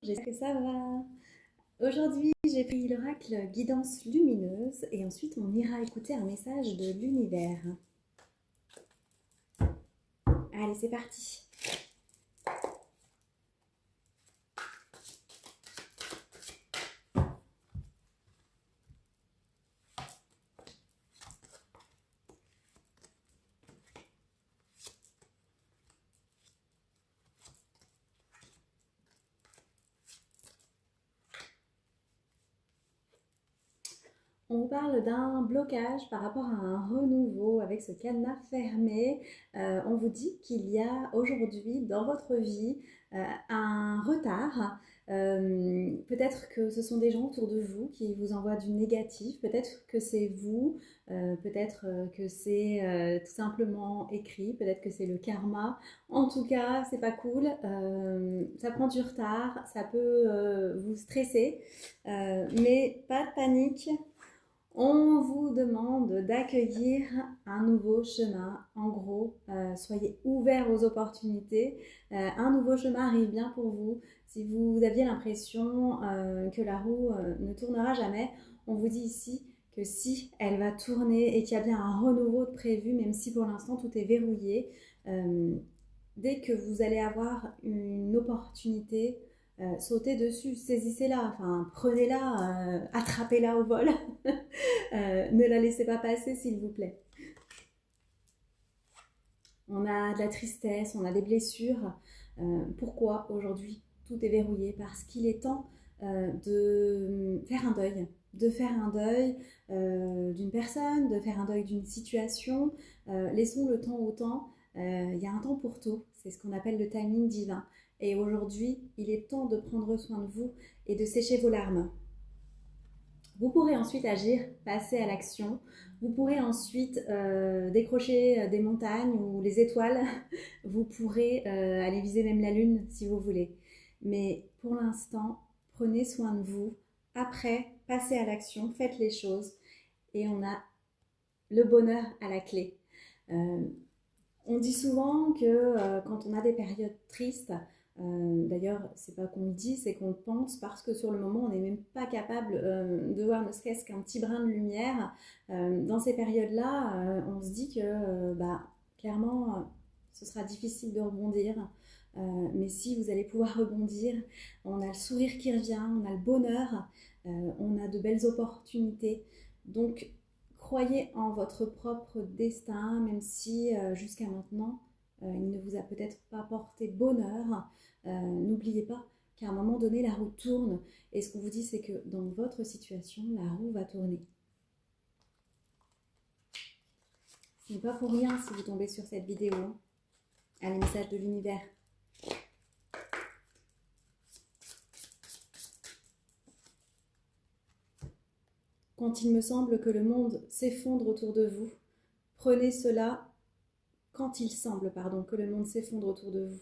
J'espère que ça va. Aujourd'hui, j'ai pris l'oracle guidance lumineuse et ensuite on ira écouter un message de l'univers. Allez, c'est parti. On vous parle d'un blocage par rapport à un renouveau avec ce cadenas fermé. On vous dit qu'il y a aujourd'hui dans votre vie un retard. Peut-être que ce sont des gens autour de vous qui vous envoient du négatif, peut-être que c'est vous, peut-être que c'est tout simplement écrit, peut-être que c'est le karma. En tout cas, c'est pas cool, ça prend du retard, ça peut vous stresser, mais pas de panique. On vous demande d'accueillir un nouveau chemin. En gros, soyez ouverts aux opportunités. Un nouveau chemin arrive bien pour vous. Si vous aviez l'impression que la roue ne tournera jamais, on vous dit ici que si elle va tourner et qu'il y a bien un renouveau de prévu, même si pour l'instant tout est verrouillé, dès que vous allez avoir une opportunité, sautez dessus, saisissez-la, enfin prenez-la, attrapez-la au vol. Ne la laissez pas passer, s'il vous plaît. On a de la tristesse, on a des blessures. Pourquoi aujourd'hui tout est verrouillé? Parce qu'il est temps de faire un deuil. De faire un deuil d'une personne, de faire un deuil d'une situation. Laissons le temps au temps. Il y a un temps pour tout. C'est ce qu'on appelle le timing divin. Et aujourd'hui, il est temps de prendre soin de vous et de sécher vos larmes. Vous pourrez ensuite agir, passer à l'action. Vous pourrez ensuite décrocher des montagnes ou les étoiles. Vous pourrez aller viser même la lune si vous voulez. Mais pour l'instant, prenez soin de vous. Après, passez à l'action, faites les choses. Et on a le bonheur à la clé. On dit souvent que quand on a des périodes tristes, d'ailleurs, c'est pas qu'on le dit, c'est qu'on le pense parce que sur le moment, on n'est même pas capable de voir ne serait-ce qu'un petit brin de lumière. Dans ces périodes-là, on se dit que clairement, ce sera difficile de rebondir. Mais si vous allez pouvoir rebondir, on a le sourire qui revient, on a le bonheur, on a de belles opportunités. Donc, croyez en votre propre destin, même si jusqu'à maintenant, il ne vous a peut-être pas porté bonheur. N'oubliez pas qu'à un moment donné, la roue tourne. Et ce qu'on vous dit, c'est que dans votre situation, la roue va tourner. Ce n'est pas pour rien si vous tombez sur cette vidéo. Allez, message de l'univers. Quand il me semble que le monde s'effondre autour de vous, prenez cela, quand il semble, que le monde s'effondre autour de vous,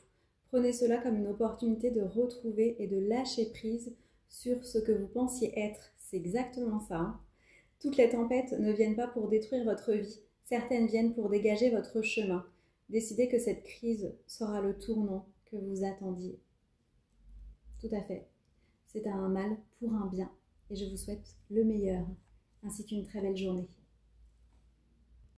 prenez cela comme une opportunité de retrouver et de lâcher prise sur ce que vous pensiez être. C'est exactement ça. Hein. Toutes les tempêtes ne viennent pas pour détruire votre vie. Certaines viennent pour dégager votre chemin. Décidez que cette crise sera le tournant que vous attendiez. Tout à fait. C'est un mal pour un bien. Et je vous souhaite le meilleur, ainsi qu'une très belle journée.